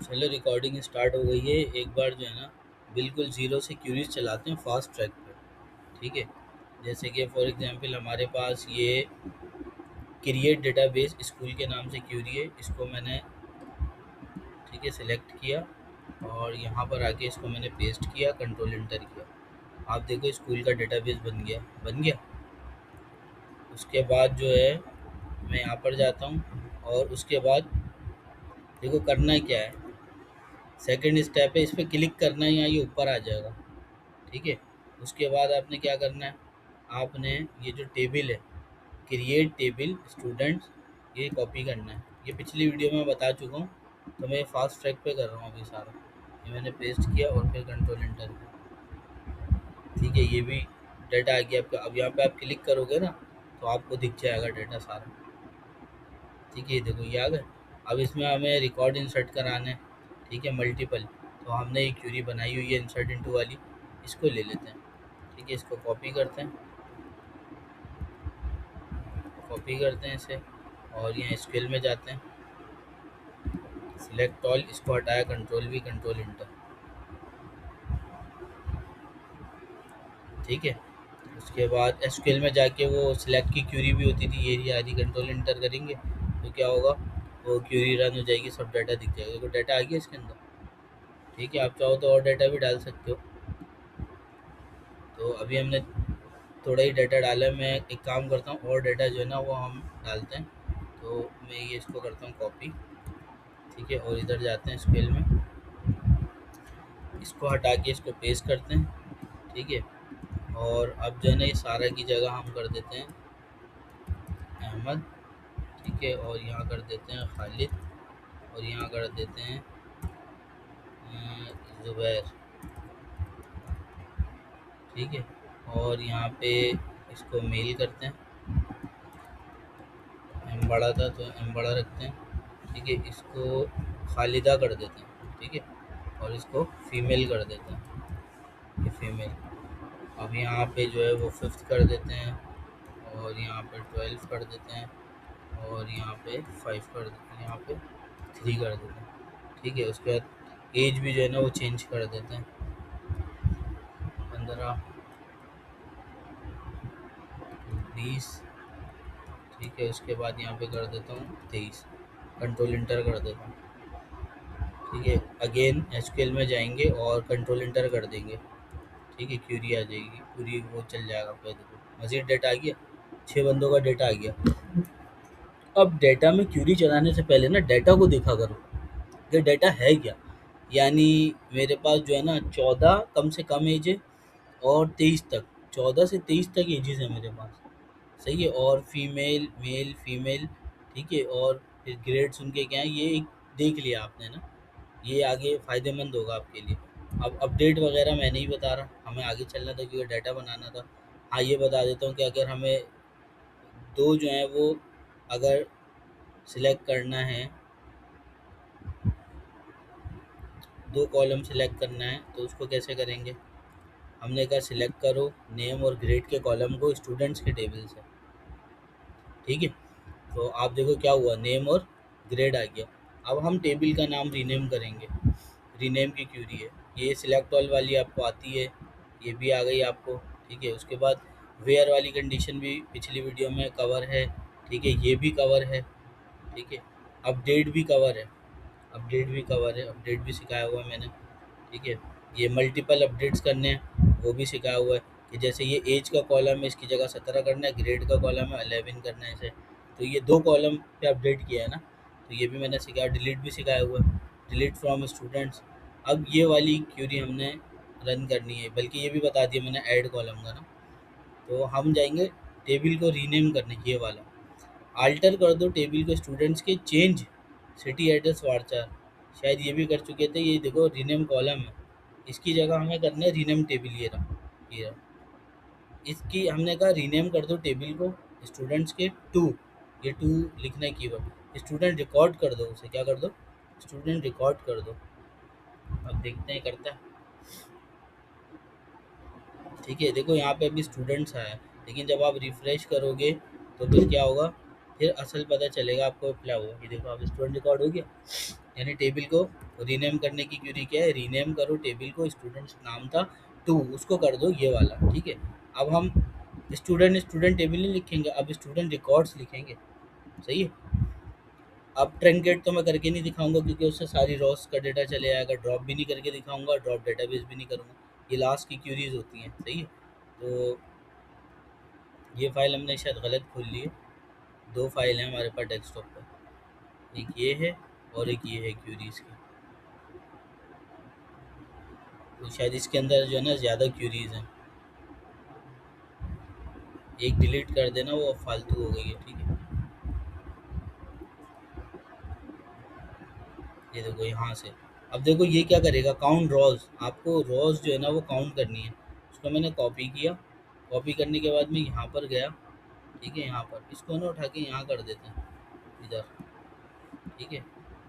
चलो recording start हो गई है। एक बार जो है ना बिल्कुल ज़ीरो से क्यूरीज चलाते हैं फास्ट ट्रैक पे। ठीक है, जैसे कि फॉर एग्जांपल हमारे पास ये क्रिएट डेटाबेस स्कूल के नाम से क्यूरी है। इसको मैंने ठीक है सिलेक्ट किया और यहाँ पर आके इसको मैंने पेस्ट किया, कंट्रोल इंटर किया। आप देखो स्कूल का डेटाबेस बन गया। उसके बाद जो है मैं यहाँ पर जाता हूँ और उसके बाद देखो करना क्या है। सेकंड स्टेप है, इस पर क्लिक करना है, यहाँ ये ऊपर आ जाएगा। ठीक है, उसके बाद आपने क्या करना है, आपने ये जो टेबल है क्रिएट टेबल स्टूडेंट्स, ये कॉपी करना है। ये पिछली वीडियो में बता चुका हूँ, तो मैं फास्ट ट्रैक पे कर रहा हूँ अभी सारा। ये मैंने पेस्ट किया और फिर कंट्रोल एंटर किया। ठीक है, ये भी डाटा आ गया आपका। अब यहाँ पे आप क्लिक करोगे ना तो आपको दिख जाएगा डाटा सारा। ठीक है, ये देखो ये आ गए। अब इसमें हमें रिकॉर्ड इंसर्ट कराना है। ठीक है, मल्टीपल। तो हमने ये क्यूरी बनाई हुई है इंसर्ट इनटू वाली, इसको ले लेते हैं। ठीक है, इसको कॉपी करते हैं इसे और यहाँ स्केल में जाते हैं, सिलेक्ट ऑल, इसको हटाया, कंट्रोल वी कंट्रोल इंटर। ठीक है, उसके बाद एसक्यूएल में जाके वो सिलेक्ट की क्यूरी भी होती थी, ये आदि कंट्रोल इंटर करेंगे तो क्या होगा, वो क्यूरी रन हो जाएगी, सब डाटा दिख जाएगा। देखो डाटा आ गया इसके अंदर। ठीक है, आप चाहो तो और डाटा भी डाल सकते हो। तो अभी हमने थोड़ा ही डाटा डाला है। मैं एक काम करता हूँ, और डाटा जो है ना वो हम डालते हैं। तो मैं ये इसको करता हूँ कॉपी। ठीक है, और इधर जाते हैं स्केल में, इसको हटा के इसको पेस्ट करते हैं। ठीक है, और अब जो है ना ये सारा की जगह हम कर देते हैं अहमद। ठीक है, और यहाँ कर देते हैं खालिद, और यहाँ कर देते हैं ज़ुबैर। ठीक है, और यहाँ पे इसको मेल करते हैं, एम बड़ा था तो एम बड़ा रखते हैं। ठीक है, इसको खालिदा कर देते हैं। ठीक है, और इसको फीमेल कर देते हैं, ये फीमेल। अब यहाँ पे जो है वो 5th कर देते हैं, और यहाँ पे 12 कर देते हैं, और यहाँ पे 5 कर देते हैं, यहाँ पे 3 कर देते हैं। ठीक है, उसके बाद एज भी जो है ना वो चेंज कर देते हैं, 15 20। ठीक है, उसके बाद यहाँ पे कर देता हूँ 23, कंट्रोल इंटर कर देता हूँ। ठीक है, अगेन एसक्यूएल में जाएंगे और कंट्रोल इंटर कर देंगे। ठीक है, क्यूरी आ जाएगी, पूरी वो चल जाएगा। आपका देखो मज़ीद डेटा आ गया, 6 बंदों का डेटा आ गया। अब डेटा में क्यूरी चलाने से पहले ना डाटा को देखा करो कि डाटा है क्या। यानी मेरे पास जो है ना 14 कम से कम एज है, और 23 तक, 14 से 23 तक एजेस है मेरे पास। सही है, और फीमेल मेल फीमेल। ठीक है, और फिर ग्रेड्स उनके क्या हैं ये एक देख लिया आपने ना, ये आगे फ़ायदेमंद होगा आपके लिए। अब अपडेट वगैरह मैं नहीं बता रहा, हमें आगे चलना था क्योंकि डाटा बनाना था। हाँ, ये बता देता हूँ कि अगर हमें दो जो हैं वो अगर सिलेक्ट करना है, दो कॉलम सिलेक्ट करना है तो उसको कैसे करेंगे। हमने कहा सिलेक्ट करो नेम और ग्रेड के कॉलम को स्टूडेंट्स के टेबल से। ठीक है, तो आप देखो क्या हुआ, नेम और ग्रेड आ गया। अब हम टेबल का नाम रीनेम करेंगे, रीनेम की क्यूरी है। ये सिलेक्ट ऑल वाली आपको आती है, ये भी आ गई आपको। ठीक है, उसके बाद वेयर वाली कंडीशन भी पिछली वीडियो में कवर है। ठीक है, ये भी कवर है। ठीक है, अपडेट भी कवर है, अपडेट भी सिखाया हुआ है मैंने। ठीक है, ये मल्टीपल अपडेट्स करने हैं वो भी सिखाया हुआ है, कि जैसे ये एज का कॉलम है इसकी जगह 17 करना है, ग्रेड का कॉलम है 11 करना है इसे। तो ये दो कॉलम पे अपडेट किया है ना, तो ये भी मैंने सिखाया। डिलीट भी सिखाया हुआ है, डिलीट फ्रॉम स्टूडेंट्स। अब ये वाली क्यूरी हमने रन करनी है, बल्कि ये भी बता दिया मैंने ऐड कॉलम का ना। तो हम जाएंगे टेबल को रीनेम करने, ये वाला आल्टर कर दो टेबल को स्टूडेंट्स के, चेंज सिटी एड्रेस वारचार, शायद ये भी कर चुके थे। ये देखो रीनेम कॉलम है, इसकी जगह हमें करना है रीनेम टेबल। ये रहा, इसकी हमने कहा रीनेम कर दो टेबल को स्टूडेंट्स के टू, ये टू लिखना है कीवर्ड, स्टूडेंट रिकॉर्ड कर दो उसे, क्या कर दो, स्टूडेंट रिकॉर्ड कर दो। अब देखते हैं करता है। ठीक है, देखो यहाँ पे अभी स्टूडेंट्स आया है, लेकिन जब आप रिफ्रेश करोगे तो फिर क्या होगा, फिर असल पता चलेगा आपको क्या हुआ। ये देखो आप स्टूडेंट रिकॉर्ड हो गया। यानी टेबल को रीनेम करने की क्यूरी क्या है, रीनेम करो टेबल को, स्टूडेंट्स नाम था टू, उसको कर दो ये वाला, ठीक है। अब हम स्टूडेंट टेबल नहीं लिखेंगे, अब स्टूडेंट रिकॉर्ड्स लिखेंगे, सही है। अब ट्रंकेट तो मैं करके नहीं दिखाऊंगा क्योंकि उससे सारी रॉस का डेटा चले जाएगा, ड्रॉप भी नहीं करके दिखाऊंगा, ड्रॉप डेटाबेस भी नहीं करूँगा, ये लास्ट की क्यूरीज होती हैं, सही है। तो ये फाइल हमने शायद गलत खोल ली है, दो फाइल हैं हमारे पास डेस्कटॉप पर, एक ये है और एक ये है क्यूरीज की। तो शायद इसके अंदर जो है ना ज़्यादा क्यूरीज हैं, एक डिलीट कर देना, वो फालतू हो गई है, ठीक है। ये देखो यहाँ से, अब देखो ये क्या करेगा, काउंट रॉज, आपको रॉज जो है ना वो काउंट करनी है। उसको मैंने कॉपी किया, कॉपी करने के बाद मैं यहाँ पर गया, ठीक है, यहाँ पर इसको ना उठा के यहाँ कर देते हैं इधर, ठीक है।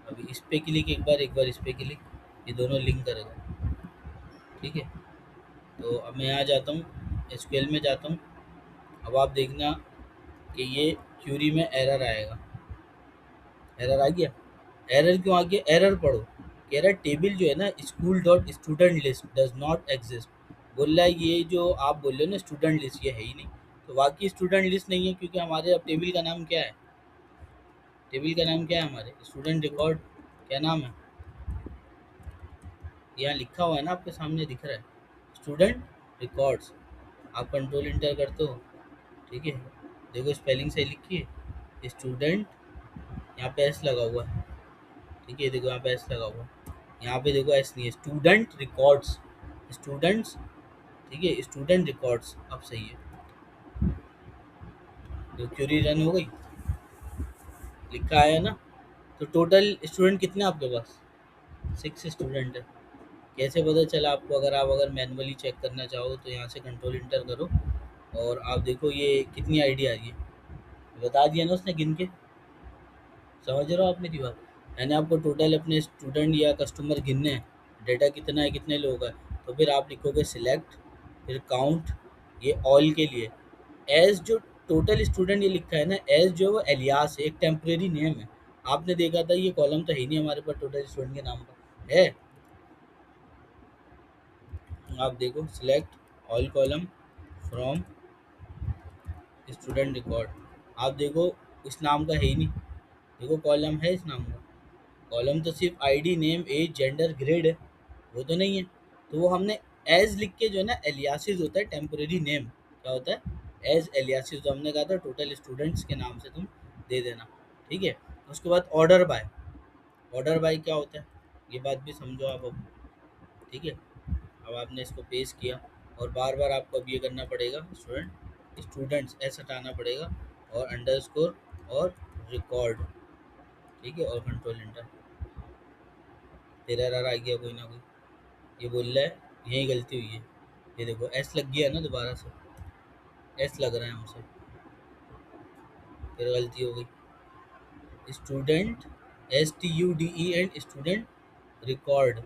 अभी इस पे क्लिक, एक बार इस पे क्लिक, ये दोनों लिंक करेगा, ठीक है। तो अब मैं यहाँ जाता हूँ, एसक्यूएल में जाता हूँ। अब आप देखना कि ये क्यूरी में एरर आएगा, एरर आ गया। एरर क्यों आ गया, एरर पढ़ो, कह रहा है टेबल जो है ना school dot student list does not exist, बोल रहा है ये जो आप बोल रहे हो ना स्टूडेंट लिस्ट, ये है ही नहीं। तो वाकई स्टूडेंट लिस्ट नहीं है, क्योंकि हमारे अब टेबल का नाम क्या है, टेबल का नाम क्या है हमारे, स्टूडेंट रिकॉर्ड, क्या नाम है, यहाँ लिखा हुआ है ना आपके सामने दिख रहा है, स्टूडेंट रिकॉर्ड्स। आप कंट्रोल इंटर करते हो, ठीक है, देखो स्पेलिंग सही लिखी है, स्टूडेंट, यहाँ पे एस लगा हुआ है, ठीक है, देखो यहाँ पे एस लगा हुआ है, यहाँ पे देखो एस नहीं है, स्टूडेंट रिकॉर्ड्स, स्टूडेंट्स, ठीक है, स्टूडेंट रिकॉर्ड्स, अब सही है। तो क्यूरी रन हो गई, लिखा आया ना। तो टोटल स्टूडेंट कितने हैं आपके पास, 6 स्टूडेंट है। कैसे पता चला आपको, अगर मैनुअली चेक करना चाहो तो यहाँ से कंट्रोल इंटर करो और आप देखो ये कितनी आईडी आ रही है, बता दिया ना उसने गिन के, समझ रहे हो आप मेरी बात। मैंने आपको टोटल अपने स्टूडेंट या कस्टमर गिनने हैं, डेटा कितना है, कितने लोग हैं, तो फिर आप लिखोगे सिलेक्ट, फिर काउंट, ये ऑल के लिए, एज जो टोटल स्टूडेंट ये लिखा है ना, एज जो वो एलियास है, एक टेम्परेरी नेम है। आपने देखा था ये कॉलम तो है ही नहीं हमारे पास टोटल स्टूडेंट के नाम का है। आप देखो select all column from student record, आप देखो इस नाम का है ही नहीं, देखो कॉलम है इस नाम का, कॉलम तो सिर्फ ID name age gender grade है, वो तो नहीं है। तो वो हमने एज लिख के जो है ना, एलियासिस होता है टेम्परेरी नेम, क्या होता है एज एलियासिस, जो हमने कहा था टोटल स्टूडेंट्स के नाम से तुम दे देना, ठीक है। उसके बाद ऑर्डर बाय, ऑर्डर बाय क्या होता है ये बात भी समझो आप अब, ठीक है। अब आपने इसको पेस्ट किया और बार बार आपको अब ये करना पड़ेगा, स्टूडेंट्स ऐसा हटाना पड़ेगा और अंडरस्कोर और रिकॉर्ड, ठीक है, और कंट्रोल इंटर, तेरा एरर आ गया कोई ना कोई, ये बोल रहा है यही गलती हुई है, ये देखो एस लग गया ना, दोबारा से एस लग रहा है हमसे, फिर गलती हो गई, स्टूडेंट STUDEंट स्टूडेंट रिकॉर्ड,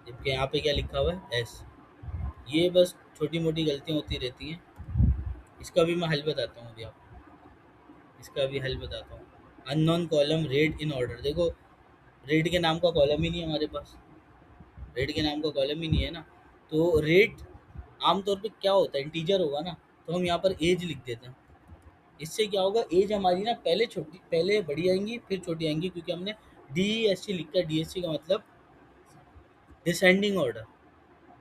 जबकि यहाँ पे क्या लिखा हुआ है एस। ये बस छोटी मोटी गलतियाँ होती रहती हैं, इसका भी मैं हल बताता हूँ अभी आपको, इसका भी हल बताता हूँ। Unknown column red in order, देखो रेड के नाम का कॉलम ही नहीं है हमारे पास, रेड के नाम का कॉलम ही नहीं है ना। तो रेट आमतौर पे क्या होता है, इंटीजर होगा ना, तो हम यहाँ पर एज लिख देते हैं, इससे क्या होगा एज हमारी ना पहले बड़ी आएंगी फिर छोटी आएंगी, क्योंकि हमने DESC लिखा है, DSC का मतलब डिसेंडिंग ऑर्डर,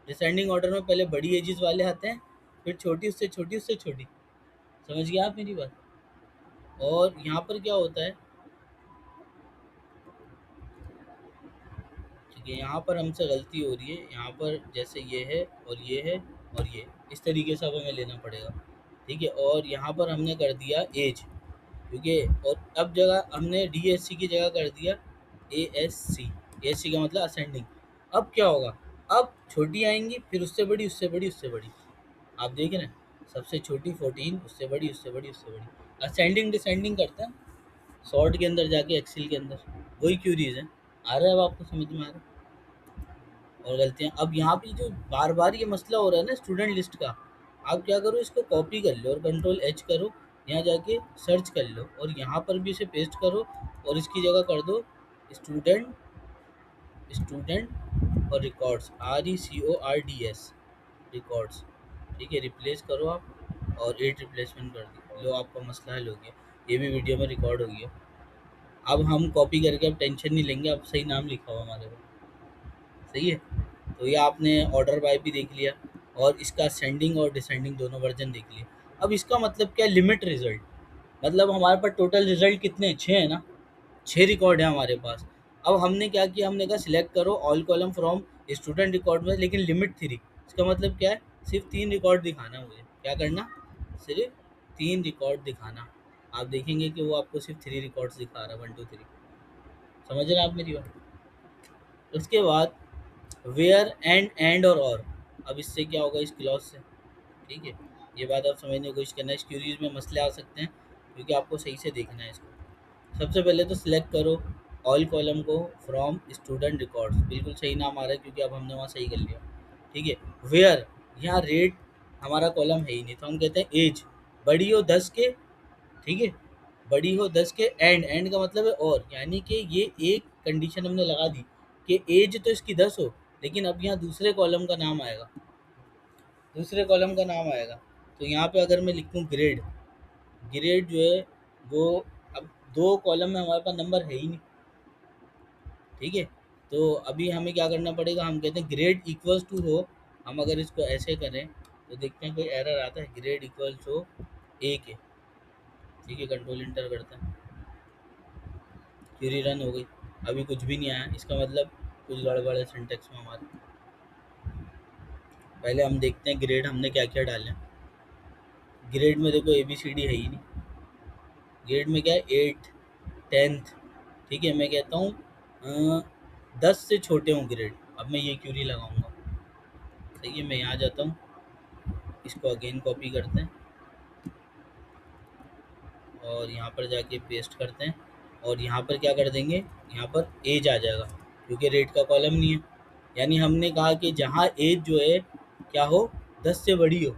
डिसेंडिंग ऑर्डर में पहले बड़ी एजेस वाले आते हैं, फिर छोटी, उससे छोटी, उससे छोटी, समझ गया आप मेरी बात। और यहाँ पर क्या होता है, ठीक है, यहाँ पर हमसे गलती हो रही है, यहाँ पर जैसे ये है और ये है और ये, इस तरीके से अब हमें लेना पड़ेगा, ठीक है। और यहाँ पर हमने कर दिया एज, क्योंकि और अब जगह हमने DSC की जगह कर दिया ASC, ASC का मतलब असेंडिंग। अब क्या होगा, अब छोटी आएंगी फिर उससे बड़ी, उससे बड़ी, उससे बड़ी, आप देख रहे हैं, सबसे छोटी 14, उससे बड़ी, उससे बड़ी, उससे बड़ी, असेंडिंग डिसेंडिंग करते हैं सॉर्ट के अंदर जाके, एक्सेल के अंदर, वही क्यूरीज है। आ रहा है अब आपको समझ में आ रहा है। और गलतियाँ, अब यहाँ पे जो बार बार ये मसला हो रहा है ना स्टूडेंट लिस्ट का, आप क्या करो इसको कॉपी कर लो और कंट्रोल H करो, यहाँ जाके सर्च कर लो और यहाँ पर भी इसे पेस्ट करो और इसकी जगह कर दो स्टूडेंट स्टूडेंट और रिकॉर्ड्स, RECORDS, रिकॉर्ड्स। ठीक है, रिप्लेस करो आप और 8 रिप्लेसमेंट कर दिया, लो आपका मसला हल हो गया, ये भी वीडियो में रिकॉर्ड हो गया। अब हम कॉपी करके अब टेंशन नहीं लेंगे, अब सही नाम लिखा हुआ हमारे को, सही है। तो ये आपने ऑर्डर बाय भी देख लिया और इसका सेंडिंग और डिसेंडिंग दोनों वर्जन देख लिए। अब इसका मतलब क्या, लिमिट रिजल्ट, मतलब हमारे पास टोटल रिजल्ट कितने हैं, 6 है ना, 6 रिकॉर्ड है हमारे पास। अब हमने क्या किया, हमने कहा सिलेक्ट करो all column from student record में, लेकिन लिमिट 3। इसका मतलब क्या है, सिर्फ 3 रिकॉर्ड दिखाना है मुझे, क्या करना, सिर्फ 3 रिकॉर्ड दिखाना। आप देखेंगे कि वो आपको सिर्फ 3 रिकॉर्ड्स दिखा रहा है, 1 2 3। समझ रहे हैं आप मेरी बात। उसके बाद वेयर एंड और, अब इससे क्या होगा, इस क्लॉज से, ठीक है। ये बात आप समझने की कोशिश करना, इस क्यूरीज में मसले आ सकते हैं क्योंकि आपको सही से देखना है इसको। सबसे पहले तो सिलेक्ट करो ऑल कॉलम को फ्रॉम स्टूडेंट रिकॉर्ड्स, बिल्कुल सही नाम आ रहा है क्योंकि अब हमने वहाँ सही कर लिया, ठीक है। वेयर, यहाँ रेट हमारा कॉलम है ही नहीं, तो हम कहते हैं एज, बड़ी हो 10 के, ठीक है, बड़ी हो 10 के, एंड का मतलब है और, यानी कि ये एक कंडीशन हमने लगा दी कि एज तो इसकी 10 हो, लेकिन अब यहाँ दूसरे कॉलम का नाम आएगा, दूसरे कॉलम का नाम आएगा। तो यहाँ पे अगर मैं लिखूँ ग्रेड, ग्रेड जो है वो, अब 2 कॉलम में हमारे पास नंबर है ही नहीं, ठीक है। तो अभी हमें क्या करना पड़ेगा, हम कहते हैं ग्रेड इक्वल्स टू हो, हम अगर इसको ऐसे करें तो देखते हैं कोई एरर आता है, ग्रेड इक्वल्स हो ए के, ठीक है, कंट्रोल इंटर करते हैं, क्वेरी रन हो गई, अभी कुछ भी नहीं आया, इसका मतलब कुछ गड़बड़ है सिंटेक्स में हमारे। पहले हम देखते हैं ग्रेड हमने क्या क्या डाले। ग्रेड में देखो ABCD है ही नहीं, ग्रेड में क्या है, 8 10th, ठीक है। मैं कहता हूँ 10 से छोटे हूँ ग्रेड, अब मैं ये क्यूरी लगाऊंगा, सही है। मैं यहाँ जाता हूँ, इसको अगेन कॉपी करते हैं और यहाँ पर जाके पेस्ट करते हैं और यहाँ पर क्या कर देंगे, यहाँ पर एज आ जाएगा क्योंकि रेट का कॉलम नहीं है। यानी हमने कहा कि जहाँ एज जो है क्या हो, 10 से बड़ी हो,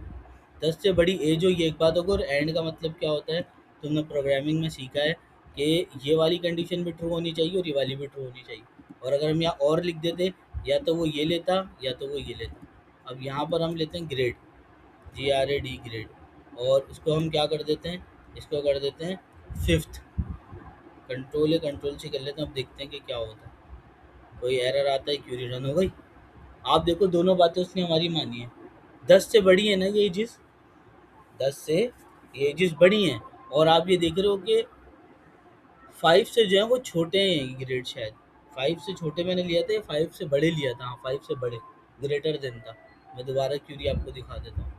10 से बड़ी एज हो, ये एक बात होगी। और एंड का मतलब क्या होता है, तुमने प्रोग्रामिंग में सीखा है कि ये वाली कंडीशन भी ट्रू होनी चाहिए और ये वाली भी ट्रू होनी चाहिए। और अगर हम यहाँ और लिख देते, या तो वो ये लेता या तो वो ये लेता। अब यहाँ पर हम लेते हैं ग्रेड, GRAD ग्रेड, और इसको हम क्या कर देते हैं, इसको कर देते हैं 5th, कंट्रोल से कर लेते हैं। अब देखते हैं कि क्या होता है, कोई एरर आता है, क्यूरी रन हो गई। आप देखो दोनों बातें उसने हमारी मानी है, 10 से बड़ी है ना ये एजिस, 10 से ये एजिस बड़ी हैं, और आप ये देख रहे हो कि 5 से जो है वो छोटे हैं ग्रेड, शायद 5 से छोटे मैंने लिया था या 5 से बड़े लिया था, हाँ 5 से बड़े, ग्रेटर देन था। मैं दोबारा क्यूरी आपको दिखा देता हूँ,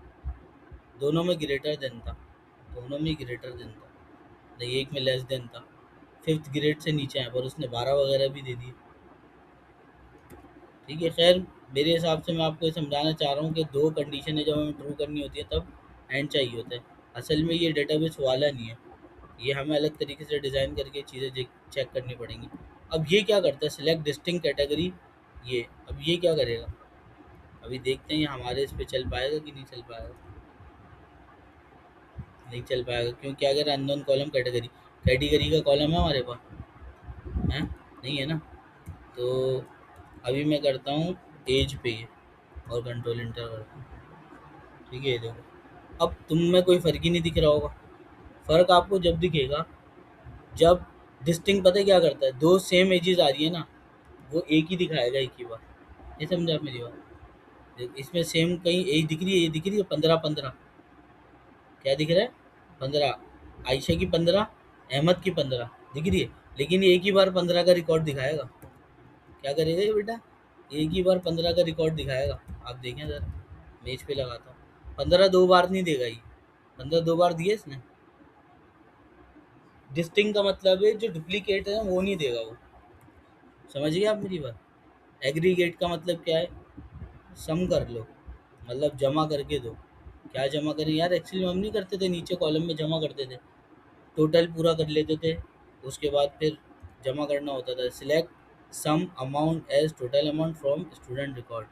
दोनों में ग्रेटर देन था, दोनों में ग्रेटर देन था, नहीं एक में लेस देन था। 5th ग्रेड से नीचे है, पर उसने 12 वगैरह भी दे दिए, ठीक है। खैर मेरे हिसाब से मैं आपको ये समझाना चाह रहा हूँ कि 2 कंडीशन है जब हमें ट्रू करनी होती है तब एंड चाहिए होता है। असल में ये डेटाबेस वाला नहीं है, ये हमें अलग तरीके से डिज़ाइन करके चीज़ें चेक करनी पड़ेंगी। अब ये क्या करता है, सिलेक्ट डिस्टिंक्ट कैटेगरी, ये अब ये क्या करेगा, अभी देखते हैं ये हमारे इस पे चल पाएगा कि नहीं चल पाएगा। नहीं चल पाएगा, क्योंकि अगर अननोन कॉलम कैटेगरी, कैटेगरी का कॉलम है हमारे पास, है नहीं है ना। तो अभी मैं करता हूँ एज पे और कंट्रोल इंटर करता हूँ, ठीक है। ये देखो अब तुम में कोई फ़र्क ही नहीं दिख रहा होगा। फ़र्क आपको जब दिखेगा जब डिस्टिंक्ट, पता है क्या करता है, 2 सेम एजेस आ रही है ना, वो एक ही दिखाएगा एक ही बार। ये समझा आप मेरी बात, इसमें सेम कहीं एज दिख रही है, ये दिख रही है 15 15, क्या दिख रहा है, 15, आयशा की 15, अहमद की 15 दिख रही है, लेकिन ये एक ही बार 15 का रिकॉर्ड दिखाएगा। क्या करेगा ये बेटा, एक ही बार 15 का रिकॉर्ड दिखाएगा। आप देखें ज़रा, मैं इस पे लगाता हूँ, 15 2 बार नहीं देगा ये, 15 2 बार दिए इसने। डिस्टिंक्ट का मतलब है जो डुप्लीकेट है वो नहीं देगा वो, समझ गए आप मेरी बात। एग्रीगेट का मतलब क्या है, सम कर लो, मतलब जमा करके दो। क्या जमा करें यार, एक्चुअली में हम नहीं करते थे, नीचे कॉलम में जमा करते थे, टोटल पूरा कर लेते थे, उसके बाद फिर जमा करना होता था। Select some amount as total amount from student record,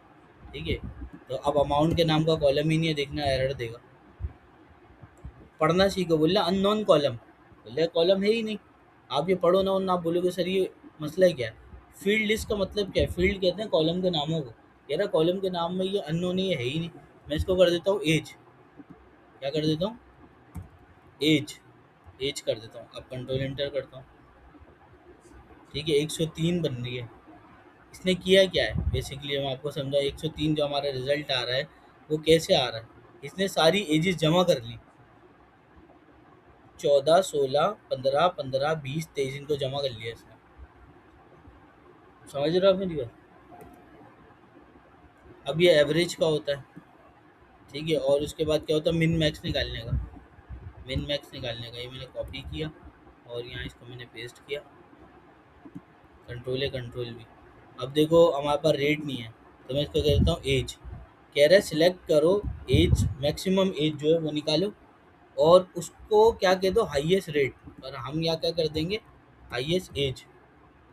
ठीक है। तो अब अमाउंट के नाम का कॉलम ही नहीं है, देखना एरर देगा। पढ़ना सीखो, बोल रहा अननोन कॉलम, बोल रहा कॉलम है ही नहीं। आप ये पढ़ो ना और ना, आप बोलोगे सर ये मसला क्या है, फील्ड लिस्ट का मतलब क्या है? फील्ड कहते हैं कॉलम के नामों को। कह रहा कॉलम के नाम में ये अननोन है ही नहीं। मैं इसको कर देता हूँ एज। क्या कर देता हूँ? एज। एज कर देता हूँ। अब कंट्रोल एंटर करता हूँ। ठीक है, 103 बन रही है। इसने किया क्या है बेसिकली, मैं आपको समझा। 103 जो हमारा रिजल्ट आ रहा है वो कैसे आ रहा है? इसने सारी एजेस जमा कर ली। 14, 16, 15, 15, 20, 23 इनको जमा कर लिया इसने। समझ रहे हो आप मेरी बात? अब ये एवरेज का होता है। ठीक है, और उसके बाद क्या होता है? मिन मैक्स निकालने का। मिन मैक्स निकालने का। ये मैंने कॉपी किया और यहाँ इसको मैंने पेस्ट किया। कंट्रोल है, कंट्रोल भी। अब देखो हमारे पास रेट नहीं है, तो मैं इसको कह देता हूँ एज। कह रहा है सिलेक्ट करो एज, मैक्सिमम एज जो है वो निकालो, और उसको क्या कह दो? Highest rate. और हम यहाँ क्या कर देंगे? Highest age.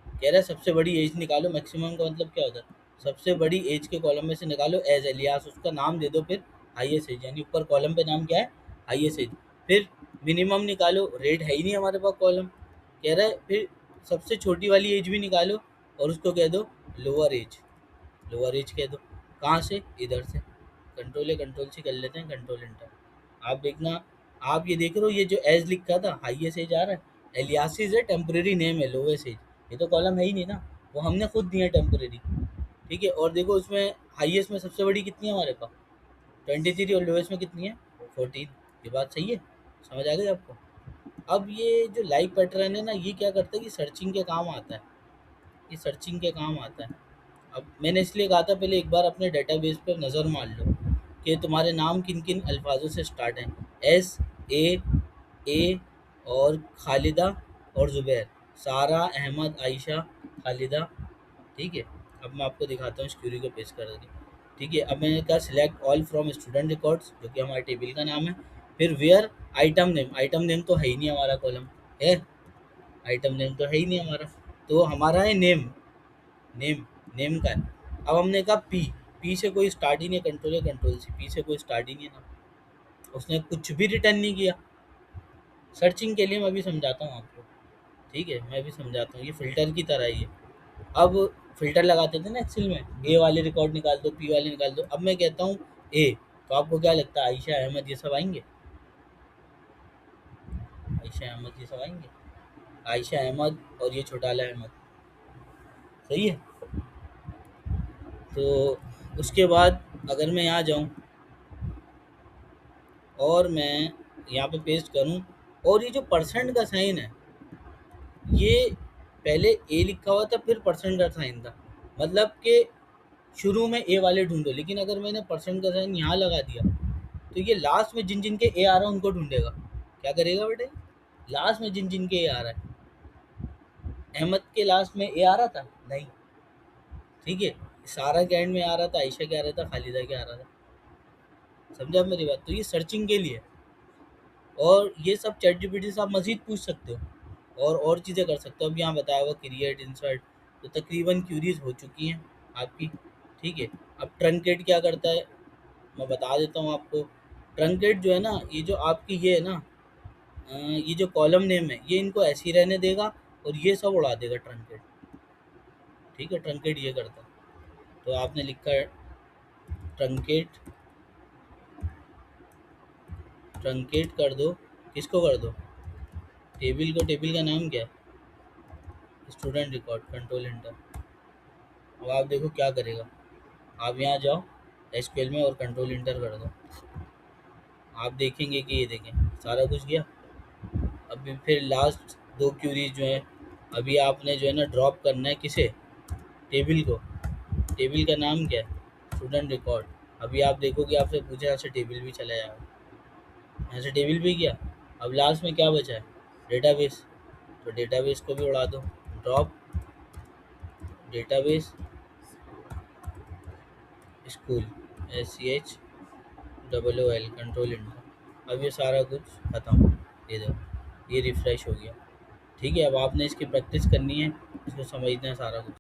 कह रहा है सबसे बड़ी एज निकालो। मैक्सिमम का मतलब क्या होता है? सबसे बड़ी एज के कॉलम में से निकालो एज एलियास, उसका नाम दे दो फिर हाईएस्ट एज, यानी ऊपर कॉलम पे नाम क्या है? Highest age. फिर मिनिमम निकालो, रेट है ही नहीं हमारे पास कॉलम। कह रहा है फिर सबसे छोटी वाली एज भी निकालो और उसको कह दो लोअर एज। लोअर एज कह दो। कहाँ से? इधर से। कंट्रोल है, कंट्रोल से कर लेते हैं, कंट्रोल एंटर। आप देखना, आप ये देख रहे हो ये जो एज लिखा था हाईएस्ट एज आ रहा है। एलियासिस है, टेम्परेरी नेम है लोवेस्ट एज। ये तो कॉलम है ही नहीं ना, वो हमने खुद दिया टेम्परेरी। ठीक है, और देखो उसमें हाईएस्ट में सबसे बड़ी कितनी है हमारे पास? 23, और लोवेस्ट में कितनी है? 14। ये बात सही है? समझ आ गई आपको? अब ये जो लाइव पैटर्न है ना, ये क्या करता है कि सर्चिंग के काम आता है। ये सर्चिंग के काम आता है। अब मैंने इसलिए कहा था पहले एक बार अपने डेटाबेस पर नज़र मार लो कि तुम्हारे नाम किन किन अल्फाजों से स्टार्ट हैं। एस, ए और खालिदा और ज़ुबैर। सारा, अहमद, आयशा, खालिदा। ठीक है, अब मैं आपको दिखाता हूँ इस क्यूरी को पेश करके। ठीक है, अब मैंने कहा select all from student records, जो कि हमारे टेबल का नाम है। फिर where item name. Item name तो है ही नहीं हमारा कॉलम है। आइटम नेम तो है ही नहीं हमारा, तो हमारा है नेम। नेम, नेम का है। अब हमने कहा पी। पी से कोई स्टार्ट ही नहीं है। कंट्रोल है, कंट्रोल सी। पी से कोई स्टार्ट ही नहीं है ना, उसने कुछ भी रिटर्न नहीं किया। सर्चिंग के लिए मैं भी समझाता हूँ आपको। ठीक है, मैं भी समझाता हूँ, ये फ़िल्टर की तरह ही है। अब फ़िल्टर लगाते थे ना एक्सेल में, ए वाले रिकॉर्ड निकाल दो, पी वाले निकाल दो। अब मैं कहता हूँ ए, तो आपको क्या लगता है? आयशा, अहमद ये सब आएंगे? आयशा, अहमद ये सब आएंगे? आयशा, अहमद और ये छोटाला अहमद। सही है। तो उसके बाद अगर मैं यहाँ जाऊँ और मैं यहाँ पे पेस्ट करूँ, और ये जो परसेंट का साइन है, ये पहले ए लिखा हुआ था फिर परसेंट का साइन था। मतलब कि शुरू में ए वाले ढूंढो, लेकिन अगर मैंने परसेंट का साइन यहाँ लगा दिया तो ये लास्ट में जिन जिन के ए आ रहा है उनको ढूंढेगा। क्या करेगा बेटे? लास्ट में जिन जिन के ए आ रहा है। अहमद के लास्ट में ए आ रहा था नहीं। ठीक है, सारा के एंड में आ रहा था, आयशा के आ रहा था, खालिदा के आ रहा था। समझा मेरी बात? तो ये सर्चिंग के लिए। और ये सब चैट जीपीटी से आप मज़ीद पूछ सकते हो और चीज़ें कर सकते हो। अब यहाँ बताया हुआ क्रिएट, इंसर्ट, तो तकरीबन क्यूरीज हो चुकी हैं आपकी। ठीक है, अब ट्रंकेट क्या करता है मैं बता देता हूँ आपको। ट्रंकेट जो है ना, ये जो आपकी ये है ना, ये जो कॉलम नेम है ये इनको ऐसे ही रहने देगा और ये सब उड़ा देगा ट्रंकेट। ठीक है, ट्रंकेट ये करता है। तो आपने लिखा है ट्रंकेट। ट्रंकेट कर दो। किसको कर दो? टेबल को। टेबल का नाम क्या है? Student record. Control enter. अब आप देखो क्या करेगा। आप यहाँ जाओ एसक्यूएल में और कंट्रोल इंटर कर दो। आप देखेंगे कि ये देखें सारा कुछ गया। अभी फिर लास्ट दो क्यूरीज जो हैं, अभी आपने जो है ना ड्रॉप करना है किसे? टेबल को। टेबल का नाम क्या है? Student record. अभी आप देखोगे आपसे पूछे, यहाँ से टेबल भी चला जाएगा। यहाँ से टेबल भी किया। अब लास्ट में क्या बचा है? डेटाबेस। तो डेटाबेस को भी उड़ा दो। Drop database school, SCHOOL। Control inter. अब ये सारा कुछ ख़त्म। ये देखो ये रिफ़्रेश हो गया। ठीक है, अब आपने इसकी प्रैक्टिस करनी है, इसको समझना है सारा कुछ।